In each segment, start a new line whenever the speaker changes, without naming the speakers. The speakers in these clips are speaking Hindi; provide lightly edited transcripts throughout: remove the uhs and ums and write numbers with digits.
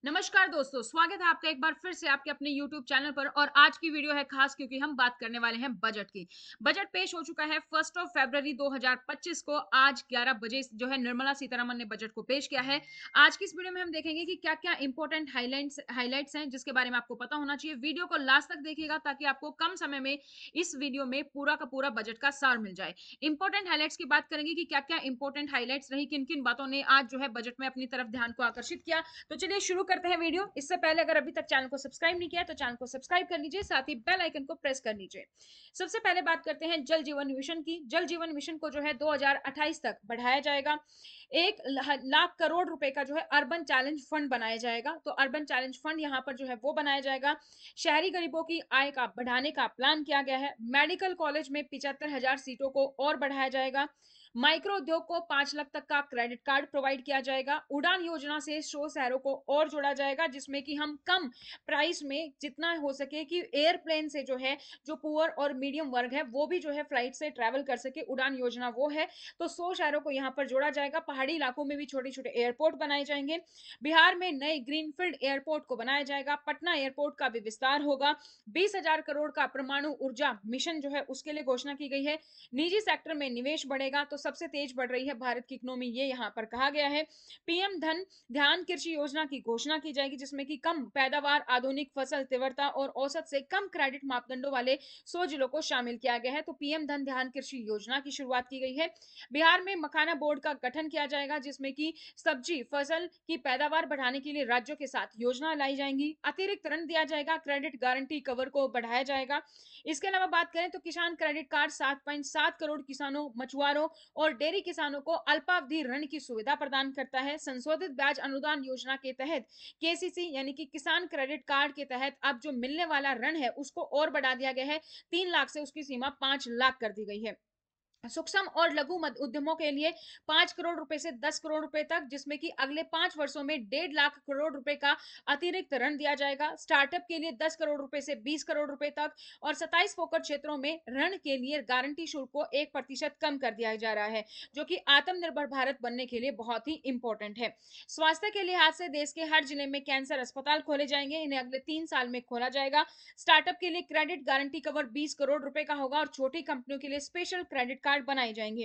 नमस्कार दोस्तों, स्वागत है आपका एक बार फिर से आपके अपने YouTube चैनल पर। और आज की वीडियो है खास क्योंकि हम बात करने वाले हैं बजट की। बजट पेश हो चुका है 1 फरवरी 2025 को। आज 11 बजे जो है निर्मला सीतारमण ने बजट को पेश किया है। आज की इस वीडियो में हम देखेंगे कि क्या-क्या इंपॉर्टेंट हाइलाइट्स हैं जिसके बारे में आपको पता होना चाहिए। वीडियो को लास्ट तक देखिएगा ताकि आपको कम समय में इस वीडियो में पूरा का पूरा बजट का सार मिल जाए। इंपॉर्टेंट हाइलाइट्स की बात करेंगे कि क्या-क्या इंपॉर्टेंट हाइलाइट्स रही, किन-किन बातों ने आज जो है बजट में अपनी तरफ ध्यान को आकर्षित किया। तो चलिए शुरू करते हैं वीडियो। इससे पहले अगर अभी तक चैनल को सब्सक्राइब नहीं किया है तो चैनल को सब्सक्राइब कर लीजिए, साथ ही बेल आइकन को प्रेस कर लीजिए। सबसे पहले बात करते हैं जल जीवन मिशन की। जल जीवन मिशन को जो है 2028 तक बढ़ाया जाएगा। 1 लाख करोड़ रुपए का जो है अर्बन चैलेंज फंड बनाया जाएगा। तो अर्बन चैलेंज फंड यहाँ पर जो है वो बनाया जाएगा। शहरी गरीबों की आय का बढ़ाने का प्लान किया गया है। मेडिकल कॉलेज में 75,000 सीटों को और बढ़ाया जाएगा। माइक्रो उद्योग को 5 लाख तक का क्रेडिट कार्ड प्रोवाइड किया जाएगा। उड़ान योजना से 100 शहरों को और जोड़ा जाएगा, जिसमें कि हम कम प्राइस में जितना हो सके कि एयरप्लेन से जो है जो पुअर और मीडियम वर्ग है वो भी जो है फ्लाइट से ट्रैवल कर सके। उड़ान योजना वो है। तो 100 शहरों को यहाँ पर जोड़ा जाएगा। पहाड़ी इलाकों में भी छोटे छोटे एयरपोर्ट बनाए जाएंगे। बिहार में नए ग्रीनफील्ड एयरपोर्ट को बनाया जाएगा। पटना एयरपोर्ट का भी विस्तार होगा। 20,000 करोड़ का परमाणु ऊर्जा मिशन जो है उसके लिए घोषणा की गई है। निजी सेक्टर में निवेश बढ़ेगा। तो सबसे तेज बढ़ रही है भारत की इकोनॉमी, ये यहाँ पर कहा गया है। पीएम धन ध्यान कृषि योजना की घोषणा की जाएगी, जिसमें कि कम पैदावार, आधुनिक फसल तीव्रता और औसत से कम क्रेडिट मापदंडों वाले 100 जिलों को शामिल किया गया है। तो पीएम धन ध्यान कृषि योजना की शुरुआत की गई है। बिहार में मखाना बोर्ड का गठन किया जाएगा, जिसमें कि सब्जी फसल की पैदावार बढ़ाने के लिए राज्यों के साथ योजना लाई जाएंगी। अतिरिक्त ऋण दिया जाएगा। क्रेडिट गारंटी कवर को बढ़ाया जाएगा। इसके अलावा बात करें तो किसान क्रेडिट कार्ड 7.7 करोड़ किसानों, मछुआरों और डेयरी किसानों को अल्पावधि ऋण की सुविधा प्रदान करता है। संशोधित ब्याज अनुदान योजना के तहत केसीसी यानी कि किसान क्रेडिट कार्ड के तहत अब जो मिलने वाला ऋण है उसको और बढ़ा दिया गया है। 3 लाख से उसकी सीमा 5 लाख कर दी गई है। सूक्ष्म और लघु उद्यमों के लिए 5 करोड़ रुपए से 10 करोड़ रुपए तक, जिसमें कि अगले 5 वर्षों में 1.5 लाख करोड़ रुपए का अतिरिक्त ऋण दिया जाएगा। स्टार्टअप के लिए 10 करोड़ रुपए से 20 करोड़ रुपए तक। और 27 फोकट क्षेत्रों में ऋण के लिए गारंटी शुल्क को 1% कम कर दिया जा रहा है, जो कि आत्मनिर्भर भारत बनने के लिए बहुत ही इंपॉर्टेंट है। स्वास्थ्य के लिहाज से देश के हर जिले में कैंसर अस्पताल खोले जाएंगे। इन्हें अगले 3 साल में खोला जाएगा। स्टार्टअप के लिए क्रेडिट गारंटी कवर 20 करोड़ रुपए का होगा और छोटी कंपनियों के लिए स्पेशल क्रेडिट कार्ड बनाए जाएंगे।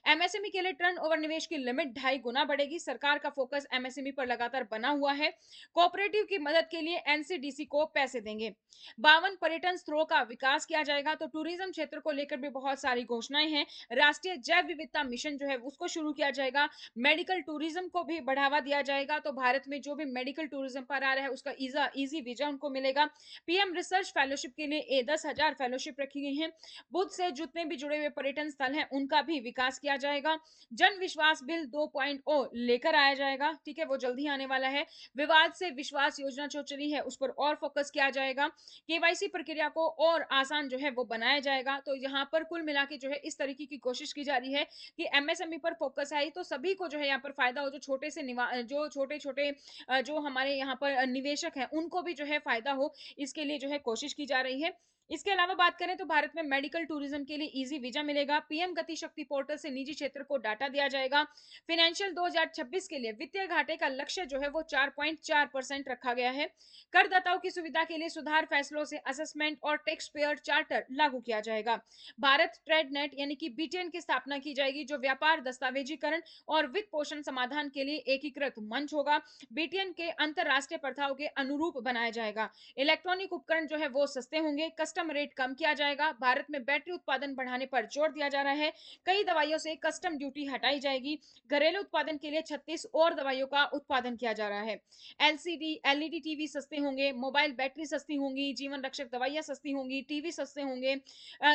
एमएसएमई के लिए टर्नओवर निवेश की लिमिट 2.5 गुना बढ़ेगी। सरकार का फोकस एमएसएमई पर लगातार बना हुआ है। कोऑपरेटिव की मदद के लिए एनसीडीसी को पैसे देंगे। 52 पर्यटन स्थलों का विकास किया जाएगा। तो टूरिज्म क्षेत्र को लेकर भी बहुत सारी घोषणाएं हैं। राष्ट्रीय जैव विविधता मिशन जो है उसको शुरू किया जाएगा। मेडिकल टूरिज्म को भी बढ़ावा दिया जाएगा। तो भारत में जो भी मेडिकल टूरिज्म पर आ रहा है उसका इजी वीजा उनको मिलेगा। पीएम रिसर्च फेलोशिप के लिए 10,000 फेलोशिप रखी गई है। बुद्ध से जितने भी जुड़े हुए पर्यटन स्थल हैं उनका भी विकास किया जाएगा। जन विश्वास बिल 2.0 लेकर आया जाएगा। ठीक है, वो जल्दी आने वाला है। विवाद से विश्वास योजना जो चली है उस पर और फोकस किया जाएगा। केवाईसी प्रक्रिया को और आसान जो है वो बनाया जाएगा। तो यहाँ पर कुल मिला के जो है इस तरीके की कोशिश की जा रही है कि एमएसएमई पर फोकस आई तो सभी को जो है यहाँ पर फायदा हो। जो छोटे से जो छोटे छोटे जो हमारे यहाँ पर निवेशक हैं उनको भी जो है फायदा हो, इसके लिए जो है कोशिश की जा रही है। इसके अलावा बात करें तो भारत में मेडिकल टूरिज्म के लिए इजी वीजा मिलेगा। पीएम गति शक्ति पोर्टल से निजी क्षेत्र को डाटा दिया जाएगा। फाइनेंशियल 2026 के लिए वित्तीय घाटे का लक्ष्य जो है वो 4.4% रखा गया है। करदाताओं की सुविधा के लिए सुधार फैसलों से असेसमेंट और टैक्स पेयर चार्टर लागू किया जाएगा। भारत ट्रेड नेट यानी कि बीटीएन की स्थापना की जाएगी, जो व्यापार दस्तावेजीकरण और वित्त पोषण समाधान के लिए एकीकृत मंच होगा। बीटीएन के अंतरराष्ट्रीय प्रथाओं के अनुरूप बनाया जाएगा। इलेक्ट्रॉनिक उपकरण जो है वो सस्ते होंगे। कस्टम रेट कम किया जाएगा। भारत में बैटरी उत्पादन बढ़ाने पर जोर दिया जा रहा है। कई दवाइयों से कस्टम ड्यूटी हटाई जाएगी। घरेलू उत्पादन के लिए 36 और दवाइयों का उत्पादन किया जा रहा है। एलसीडी एलईडी टीवी सस्ते होंगे। मोबाइल बैटरी सस्ती होंगी। जीवन रक्षक दवाइयां सस्ती होंगी। टीवी सस्ते होंगे।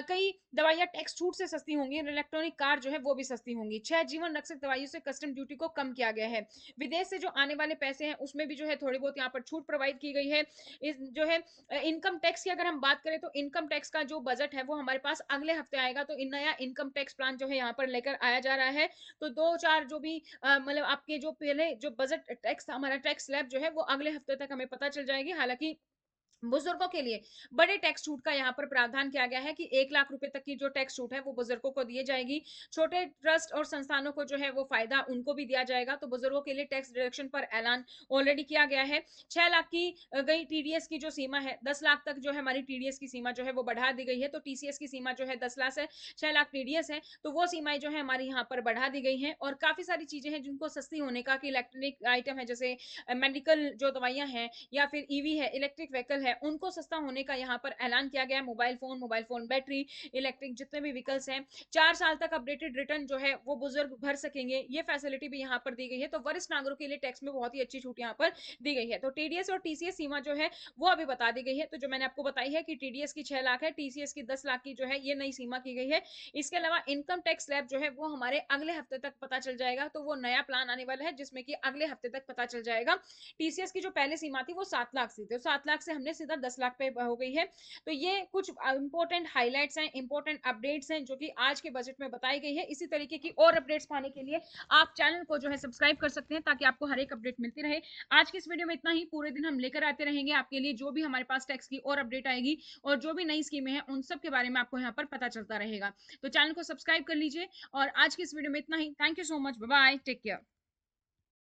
कई दवाइयां टैक्स छूट से सस्ती होंगी। इलेक्ट्रॉनिक कार जो है वो भी सस्ती होंगी। 6 जीवन रक्षक दवाइयों से कस्टम ड्यूटी को कम किया गया है। विदेश से जो आने वाले पैसे हैं उसमें भी जो है थोड़ी बहुत यहाँ पर छूट प्रोवाइड की गई है। इस जो है इनकम टैक्स की अगर हम बात करें तो इनकम टैक्स का जो बजट है वो हमारे पास अगले हफ्ते आएगा। तो इन नया इनकम टैक्स प्लान जो है यहाँ पर लेकर आया जा रहा है। तो दो चार जो भी मतलब आपके जो पहले जो बजट टैक्स हमारा टैक्स स्लैब जो है वो अगले हफ्ते तक हमें पता चल जाएगी। हालांकि बुजुर्गों के लिए बड़े टैक्स छूट का यहाँ पर प्रावधान किया गया है कि 1 लाख रुपए तक की जो टैक्स छूट है वो बुजुर्गों को दी जाएगी। छोटे ट्रस्ट और संस्थानों को जो है वो फ़ायदा उनको भी दिया जाएगा। तो बुजुर्गों के लिए टैक्स डिडक्शन पर ऐलान ऑलरेडी किया गया है। 6 लाख की गई टीडीएस की जो सीमा है, 10 लाख तक जो है हमारी टीडीएस की सीमा जो है वो बढ़ा दी गई है। तो टीसीएस की सीमा जो है 10 लाख है, 6 लाख टीडीएस है, तो वो सीमाएँ जो है हमारी यहाँ पर बढ़ा दी गई हैं और काफ़ी सारी चीज़ें हैं जिनको सस्ती होने का कि इलेक्ट्रॉनिक आइटम है जैसे मेडिकल जो दवाइयाँ हैं या फिर ईवी है, इलेक्ट्रिक व्हीकल है, उनको सस्ता होने का यहाँ पर ऐलान किया गया है। मोबाइल फ़ोन बैटरी, इलेक्ट्रिक जितने भी व्हीकल्स हैं, 4 साल तक अपडेटेड रिटर्न जो है वो बुजुर्ग भर सकेंगे। ये फैसिलिटी भी यहाँ पर दी गई है। तो वरिष्ठ नागरिकों के लिए टैक्स में बहुत ही अच्छी छूट यहाँ पर दी गई है। तो टीडीएस और टीसीएस सीमा जो है वो अभी बता दी गई है। तो जो मैंने आपको बताई है कि टीडीएस की 6 लाख है, टीसीएस की 10 लाख की जो है ये नई सीमा की गई है। इसके अलावा इनकम टैक्स स्लैब जो है वो हमारे अगले हफ्ते तक पता चल जाएगा। तो वो नया प्लान आने वाला है जिसमें कि अगले हफ्ते तक पता चल जाएगा। टीसीएस की जो पहले सीमा थी वो 7 लाख थी, तो 7 लाख से हमने सीधा 10 लाख पे हो गई है। तो ये कुछ इंपॉर्टेंट हाइलाइट्स हैं, इंपॉर्टेंट अपडेट्स हैं जो कि आज के बजट में बताई गई है। इसी तरीके की और अपडेट्स पाने के लिए आप चैनल को जो है सब्सक्राइब कर सकते हैं ताकि आपको हर एक अपडेट मिलती रहे। आज की इस वीडियो में इतना ही। पूरे दिन हम लेकर आते रहेंगे आपके लिए जो भी हमारे पास टैक्स की और अपडेट आएगी और जो भी नई स्कीमें हैं उन सब के बारे में आपको यहाँ पर पता चलता रहेगा। तो चैनल को सब्सक्राइब कर लीजिए और आज की इस वीडियो में इतना ही। Thank you so much. Bye bye. Take care.